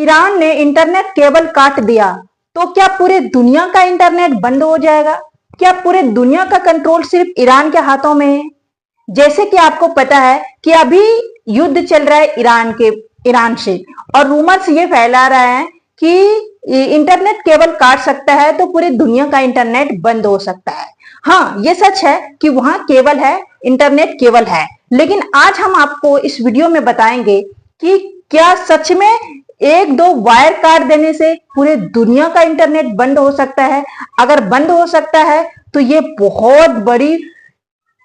Iran ने internet cable काट दिया तो क्या पूरे दुनिया का इंटरनेट बंद हो जाएगा? क्या पूरे दुनिया का कंट्रोल सिर्फ ईरान के हाथों में है? जैसे कि आपको पता है कि अभी युद्ध चल रहा है ईरान से, और रूमर्स ये फैला रहा है कि इंटरनेट केबल काट सकता है तो पूरी दुनिया का इंटरनेट बंद हो सकता है। हाँ, ये सच है कि वहां केबल है, इंटरनेट केबल है, लेकिन आज हम आपको इस वीडियो में बताएंगे कि क्या सच में एक दो वायर काट देने से पूरे दुनिया का इंटरनेट बंद हो सकता है? अगर बंद हो सकता है तो ये बहुत बड़ी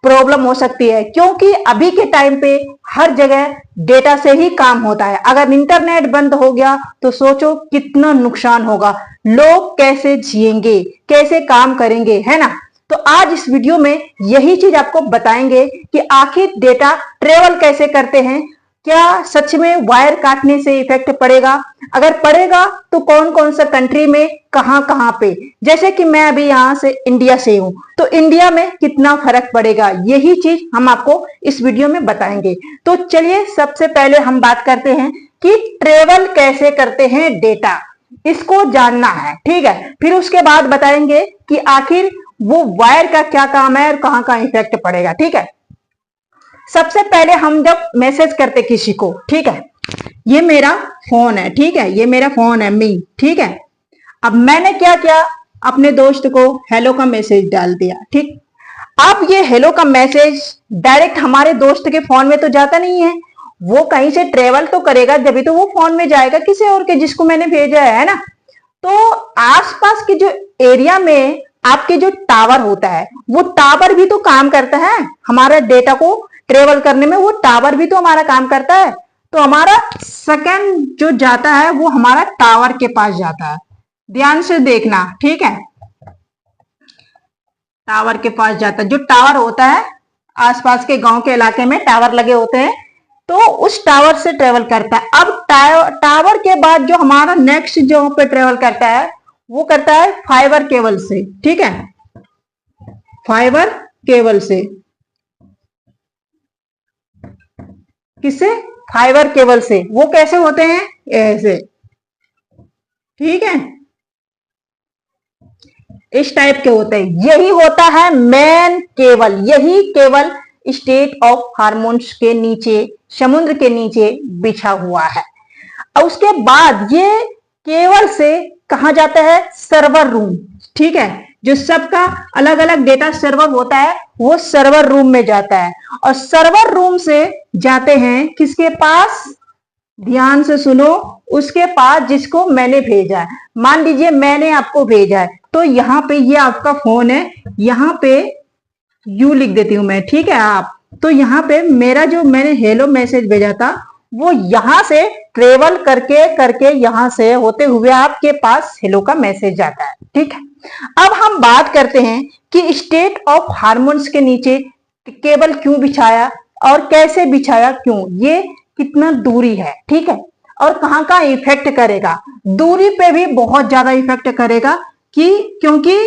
प्रॉब्लम हो सकती है, क्योंकि अभी के टाइम पे हर जगह डेटा से ही काम होता है। अगर इंटरनेट बंद हो गया तो सोचो कितना नुकसान होगा, लोग कैसे जिएंगे, कैसे काम करेंगे, है ना? तो आज इस वीडियो में यही चीज आपको बताएंगे कि आखिर डेटा ट्रेवल कैसे करते हैं, क्या सच में वायर काटने से इफेक्ट पड़ेगा, अगर पड़ेगा तो कौन कौन सा कंट्री में, कहां कहां पे। जैसे कि मैं अभी यहां से इंडिया से हूं, तो इंडिया में कितना फर्क पड़ेगा, यही चीज हम आपको इस वीडियो में बताएंगे। तो चलिए सबसे पहले हम बात करते हैं कि ट्रेवल कैसे करते हैं डेटा, इसको जानना है, ठीक है। फिर उसके बाद बताएंगे कि आखिर वो वायर का क्या काम है और कहां कहां इफेक्ट पड़ेगा, ठीक है। सबसे पहले हम जब मैसेज करते किसी को, ठीक है, ये मेरा फोन है, ठीक है, ये मेरा फोन है मी, ठीक है। अब मैंने क्या किया, अपने दोस्त को हेलो का मैसेज डाल दिया, ठीक। अब ये हेलो का मैसेज डायरेक्ट हमारे दोस्त के फोन में तो जाता नहीं है, वो कहीं से ट्रेवल तो करेगा, जब तो वो फोन में जाएगा किसी और के जिसको मैंने भेजा है ना। तो आसपास के जो एरिया में आपके जो टावर होता है, वो टावर भी तो काम करता है हमारा डेटा को ट्रेवल करने में, वो टावर भी तो हमारा काम करता है। तो हमारा सेकंड जो जाता है वो हमारा टावर के पास जाता है, ध्यान से देखना, ठीक है। टावर के पास जाता है, जो टावर होता है आसपास के गांव के इलाके में टावर लगे होते हैं, तो उस टावर से ट्रेवल करता है। अब टावर के बाद जो हमारा नेक्स्ट जो पे ट्रेवल करता है वो करता है फाइबर केबल से, ठीक है, फाइबर केबल से। किससे? फाइबर केबल से। वो कैसे होते हैं? ऐसे, ठीक है, इस टाइप के होते हैं। यही होता है मेन केबल, यही केबल स्टेट ऑफ हार्मोन्स के नीचे, समुद्र के नीचे बिछा हुआ है। और उसके बाद ये केबल से कहा जाता है सर्वर रूम, ठीक है, जो सबका अलग अलग डेटा सर्वर होता है वो सर्वर रूम में जाता है। और सर्वर रूम से जाते हैं किसके पास? ध्यान से सुनो, उसके पास जिसको मैंने भेजा है। मान लीजिए मैंने आपको भेजा है, तो यहाँ पे ये आपका फोन है, यहाँ पे यू लिख देती हूं मैं, ठीक है। आप तो यहाँ पे मेरा जो मैंने हेलो मैसेज भेजा था वो यहां से ट्रेवल करके करके यहां से होते हुए आपके पास हेलो का मैसेज जाता है, ठीक है। अब हम बात करते हैं कि स्टेट ऑफ हार्मोन्स के नीचे केबल क्यों बिछाया और कैसे बिछाया, क्यों, ये कितना दूरी है, ठीक है, और कहां कहां इफेक्ट करेगा। दूरी पे भी बहुत ज्यादा इफेक्ट करेगा, क्योंकि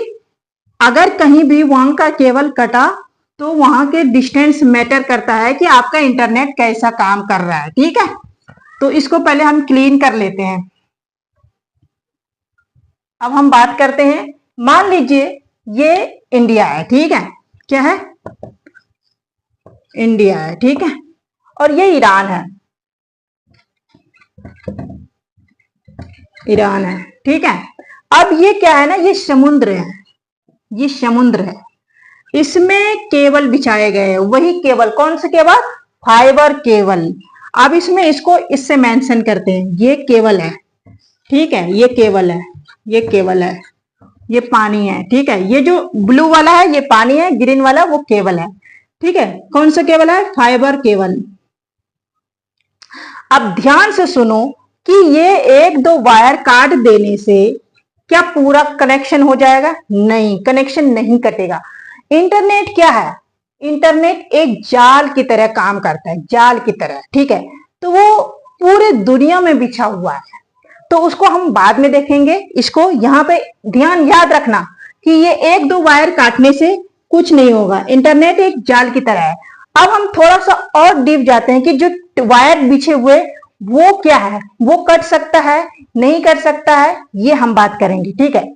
अगर कहीं भी वहां का केबल कटा तो वहां के डिस्टेंस मैटर करता है कि आपका इंटरनेट कैसा काम कर रहा है, ठीक है। तो इसको पहले हम क्लीन कर लेते हैं। अब हम बात करते हैं, मान लीजिए ये इंडिया है, ठीक है, क्या है? इंडिया है, ठीक है, और ये ईरान है, ईरान है, ठीक है। अब ये क्या है ना, ये समुद्र है, ये समुद्र है, इसमें केबल बिछाए गए हैं। वही केबल, कौन सा केबल? Fibre cable. अब इसमें इसको इससे मेंशन करते हैं, ये केबल है, ठीक है, ये केबल है, ये केबल है, ये पानी है, ठीक है। ये जो ब्लू वाला है ये पानी है, ग्रीन वाला वो केबल है, ठीक है। कौन सा केबल है? Fibre cable. अब ध्यान से सुनो कि ये एक दो वायर काट देने से क्या पूरा कनेक्शन हो जाएगा? नहीं, कनेक्शन नहीं कटेगा। इंटरनेट क्या है? इंटरनेट एक जाल की तरह काम करता है, जाल की तरह, ठीक है। तो वो पूरे दुनिया में बिछा हुआ है, तो उसको हम बाद में देखेंगे। इसको यहाँ पे ध्यान याद रखना कि ये एक दो वायर काटने से कुछ नहीं होगा, इंटरनेट एक जाल की तरह है। अब हम थोड़ा सा और डीप जाते हैं कि जो वायर बिछे हुए वो क्या है, वो कट सकता है नहीं कर सकता है, ये हम बात करेंगे। ठीक है,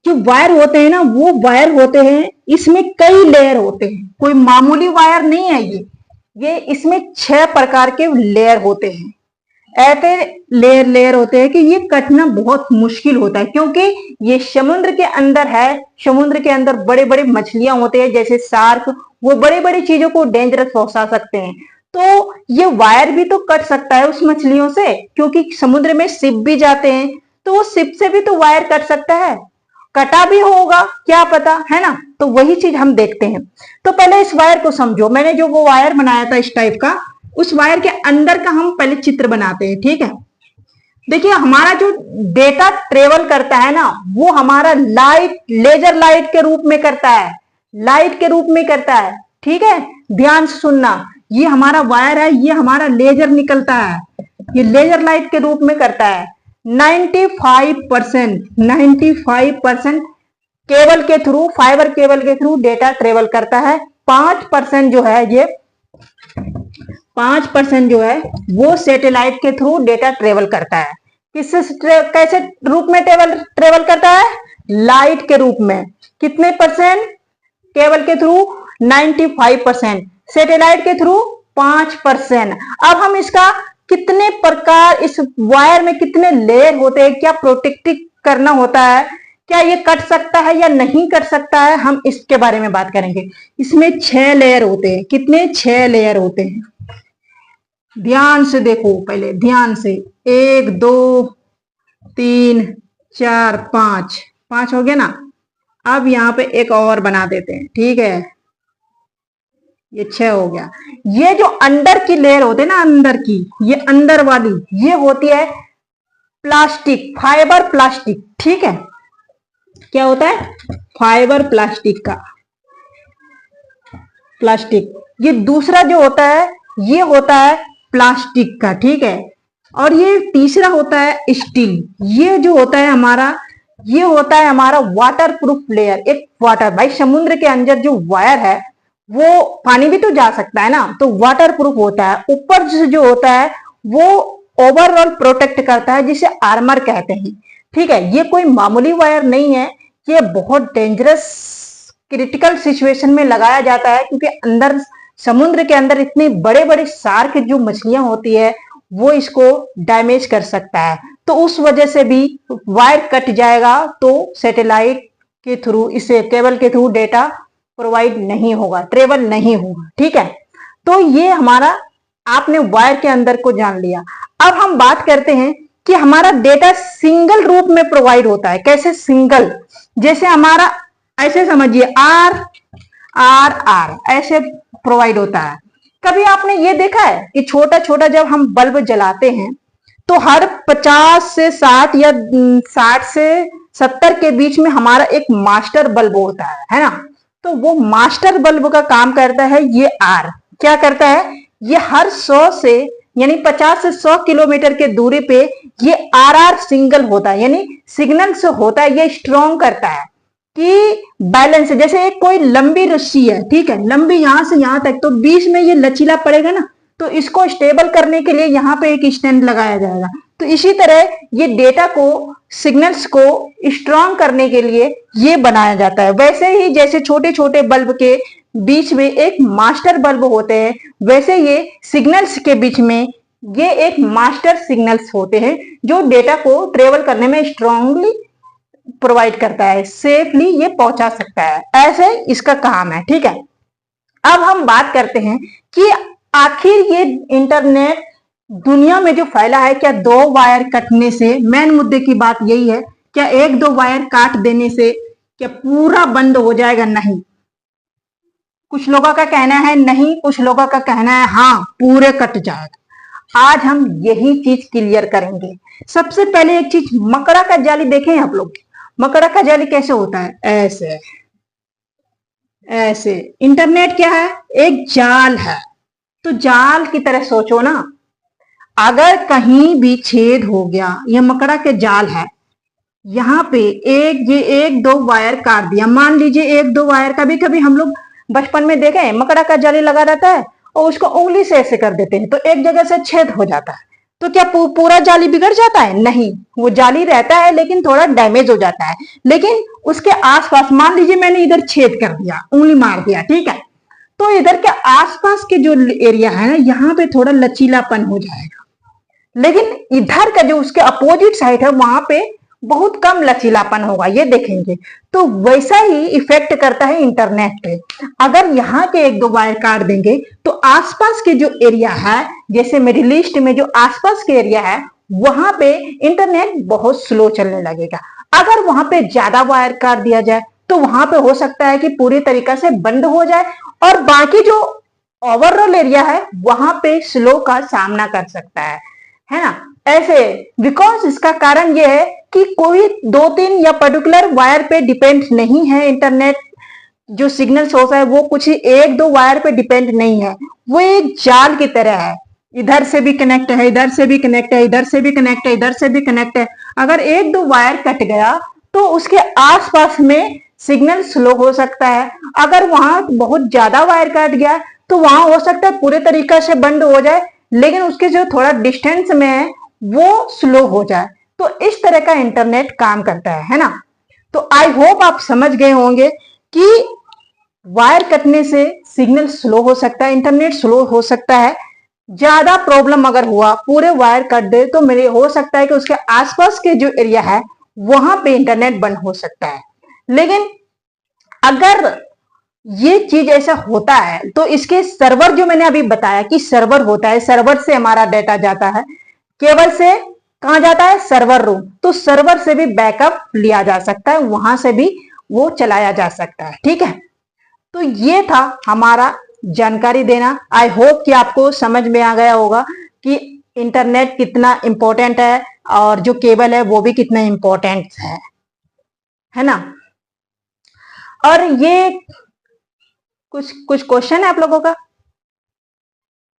जो वायर होते हैं ना, वो वायर होते हैं, इसमें कई लेयर होते हैं, कोई मामूली वायर नहीं है ये इसमें 6 प्रकार के लेयर होते हैं। ऐसे लेयर लेयर होते हैं कि ये कटना बहुत मुश्किल होता है, क्योंकि ये समुद्र के अंदर है। समुद्र के अंदर बड़े बड़े मछलियां होते हैं, जैसे शार्क, वो बड़े बड़ी चीजों को डेंजरस पहुंचा सकते हैं। तो ये वायर भी तो कट सकता है उस मछलियों से, क्योंकि समुद्र में शिप भी जाते हैं, तो वो शिप से भी तो वायर कट सकता है, कटा भी होगा, क्या पता, है ना। तो वही चीज हम देखते हैं। तो पहले इस वायर को समझो। मैंने जो वो वायर बनाया था इस टाइप का, उस वायर के अंदर का हम पहले चित्र बनाते हैं। ठीक है, देखिए हमारा जो डेटा ट्रेवल करता है ना, वो हमारा लाइट, लेजर लाइट के रूप में करता है, लाइट के रूप में करता है। ठीक है, ध्यान से सुनना, ये हमारा वायर है, ये हमारा लेजर निकलता है, ये लेजर लाइट के रूप में करता है। 95% केबल के थ्रू, फाइबर केबल के थ्रू डेटा ट्रेवल करता है। 5% जो है, ये 5% जो है वो सैटेलाइट के थ्रू डेटा ट्रेवल करता है। कैसे रूप में ट्रेवल करता है? लाइट के रूप में। कितने परसेंट? केबल के थ्रू 95%, सैटेलाइट के थ्रू 5%। अब हम इसका कितने प्रकार, इस वायर में कितने लेयर होते हैं, क्या प्रोटेक्ट करना होता है, क्या ये कट सकता है या नहीं कट सकता है, हम इसके बारे में बात करेंगे। इसमें 6 लेयर होते हैं। कितने? 6 लेयर होते हैं। ध्यान से देखो, पहले ध्यान से। 1 2 3 4 5 हो गया ना। अब यहाँ पे एक और बना देते हैं। ठीक है, ये 6 हो गया। ये जो अंदर की लेयर होते हैं ना, अंदर की, ये अंदर वाली, ये होती है प्लास्टिक, फाइबर प्लास्टिक। ठीक है, क्या होता है? फाइबर प्लास्टिक का, प्लास्टिक। ये दूसरा जो होता है, ये होता है प्लास्टिक का। ठीक है, और ये तीसरा होता है स्टील। ये जो होता है हमारा, ये होता है हमारा वाटर प्रूफ लेयर। एक वाटर, भाई समुद्र के अंदर जो वायर है, वो पानी भी तो जा सकता है ना, तो वाटर प्रूफ होता है। ऊपर जो होता है वो ओवरऑल प्रोटेक्ट करता है, जिसे आर्मर कहते हैं। ठीक है, ये कोई मामूली वायर नहीं है, ये बहुत डेंजरस क्रिटिकल सिचुएशन में लगाया जाता है, क्योंकि अंदर, समुद्र के अंदर इतने बड़े बड़े शार्क जो मछलियां होती है, वो इसको डैमेज कर सकता है। तो उस वजह से भी वायर कट जाएगा तो सैटेलाइट के थ्रू, इसे केबल के थ्रू डेटा प्रोवाइड नहीं होगा, ट्रेवल नहीं होगा। ठीक है, तो ये हमारा, आपने वायर के अंदर को जान लिया। अब हम बात करते हैं कि हमारा डेटा सिंगल रूप में प्रोवाइड होता है। कैसे सिंगल? जैसे हमारा, ऐसे समझिए, आर आर आर ऐसे प्रोवाइड होता है। कभी आपने ये देखा है कि छोटा छोटा जब हम बल्ब जलाते हैं, तो हर 50 से 60 या 60 से 70 के बीच में हमारा एक मास्टर बल्ब होता है ना। तो वो मास्टर बल्ब का काम करता है ये आर। क्या करता है? ये हर 100 से, यानी 50 से 100 किलोमीटर के दूरी पे ये आर सिंगल होता है, यानी सिग्नल से होता है। ये स्ट्रॉन्ग करता है कि बैलेंस, जैसे एक कोई लंबी रस्सी है, ठीक है, लंबी यहां से यहां तक, तो बीच में ये लचीला पड़ेगा ना, तो इसको स्टेबल करने के लिए यहाँ पे एक स्टैंड लगाया जाएगा। तो इसी तरह ये डेटा को, सिग्नल्स को स्ट्रॉन्ग करने के लिए ये बनाया जाता है। वैसे ही जैसे छोटे छोटे बल्ब के बीच में एक मास्टर बल्ब होते हैं, वैसे ये सिग्नल्स के बीच में ये एक मास्टर सिग्नल्स होते हैं, जो डेटा को ट्रेवल करने में स्ट्रांगली प्रोवाइड करता है, सेफली ये पहुंचा सकता है। ऐसे इसका काम है। ठीक है, अब हम बात करते हैं कि आखिर ये इंटरनेट दुनिया में जो फैला है, क्या 2 वायर कटने से, मेन मुद्दे की बात यही है, क्या 1-2 वायर काट देने से क्या पूरा बंद हो जाएगा? नहीं। कुछ लोगों का कहना है नहीं, कुछ लोगों का कहना है हाँ, पूरे कट जाएगा। आज हम यही चीज क्लियर करेंगे। सबसे पहले एक चीज, मकड़ा का जाली देखें आप लोग। मकड़ा का जाली कैसे होता है? ऐसे ऐसे। इंटरनेट क्या है? एक जाल है। तो जाल की तरह सोचो ना, अगर कहीं भी छेद हो गया, ये मकड़ा के जाल है, यहाँ पे ये 1-2 वायर काट दिया, मान लीजिए 1-2 वायर। कभी कभी हम लोग बचपन में देखे, मकड़ा का जाली लगा रहता है और उसको उंगली से ऐसे कर देते हैं, तो एक जगह से छेद हो जाता है। तो क्या पूरा जाली बिगड़ जाता है? नहीं, वो जाली रहता है लेकिन थोड़ा डैमेज हो जाता है। लेकिन उसके आसपास, मान लीजिए मैंने इधर छेद कर दिया, उंगली मार दिया, ठीक है, तो इधर के आसपास के जो एरिया है ना, यहाँ पे थोड़ा लचीलापन हो जाएगा। लेकिन इधर का जो उसके अपोजिट साइड है, वहां पे बहुत कम लचीलापन होगा, ये देखेंगे। तो वैसा ही इफेक्ट करता है इंटरनेट पे। अगर यहाँ के एक दो वायर काट देंगे तो आसपास के जो एरिया है, जैसे मिडिल ईस्ट में जो आसपास के एरिया है, वहां पे इंटरनेट बहुत स्लो चलने लगेगा। अगर वहां पे ज्यादा वायर काट दिया जाए तो वहां पे हो सकता है कि पूरी तरीका से बंद हो जाए, और बाकी जो ओवरऑल एरिया है वहां पे स्लो का सामना कर सकता है ना। ऐसे बिकॉज इसका कारण यह है कि कोई दो तीन या पर्टिकुलर वायर पे डिपेंड नहीं है। इंटरनेट जो सिग्नल सोर्स है वो कुछ एक दो वायर पे डिपेंड नहीं है, वो एक जाल की तरह है। इधर से भी कनेक्ट है, इधर से भी कनेक्ट है, इधर से भी कनेक्ट है, इधर से भी कनेक्ट है। अगर एक दो वायर कट गया तो उसके आसपास में सिग्नल स्लो हो सकता है। अगर वहां बहुत ज्यादा वायर कट गया तो वहां हो सकता है पूरे तरीके से बंद हो जाए, लेकिन उसके जो थोड़ा डिस्टेंस में है वो स्लो हो जाए। तो इस तरह का इंटरनेट काम करता है ना। तो आई होप आप समझ गए होंगे कि वायर कटने से सिग्नल स्लो हो सकता है, इंटरनेट स्लो हो सकता है। ज्यादा प्रॉब्लम अगर हुआ, पूरे वायर कट दे, तो मेरे हो सकता है कि उसके आसपास के जो एरिया है वहां पे इंटरनेट बंद हो सकता है। लेकिन अगर ये चीज ऐसा होता है तो इसके सर्वर, जो मैंने अभी बताया कि सर्वर होता है, सर्वर से हमारा डेटा जाता है, केबल से कहां जाता है? Server room. तो सर्वर से भी बैकअप लिया जा सकता है, वहां से भी वो चलाया जा सकता है, ठीक है। तो ये था हमारा जानकारी देना। आई होप कि आपको समझ में आ गया होगा कि इंटरनेट कितना इंपॉर्टेंट है और जो केबल है वो भी कितना इंपॉर्टेंट है ना। और ये कुछ क्वेश्चन है आप लोगों का?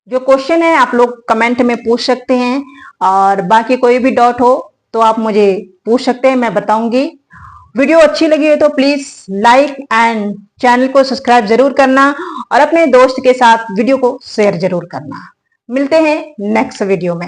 जो क्वेश्चन है आप लोग कमेंट में पूछ सकते हैं, और बाकी कोई भी डाउट हो तो आप मुझे पूछ सकते हैं, मैं बताऊंगी। वीडियो अच्छी लगी हो तो प्लीज लाइक एंड चैनल को सब्सक्राइब जरूर करना, और अपने दोस्त के साथ वीडियो को शेयर जरूर करना। मिलते हैं नेक्स्ट वीडियो में।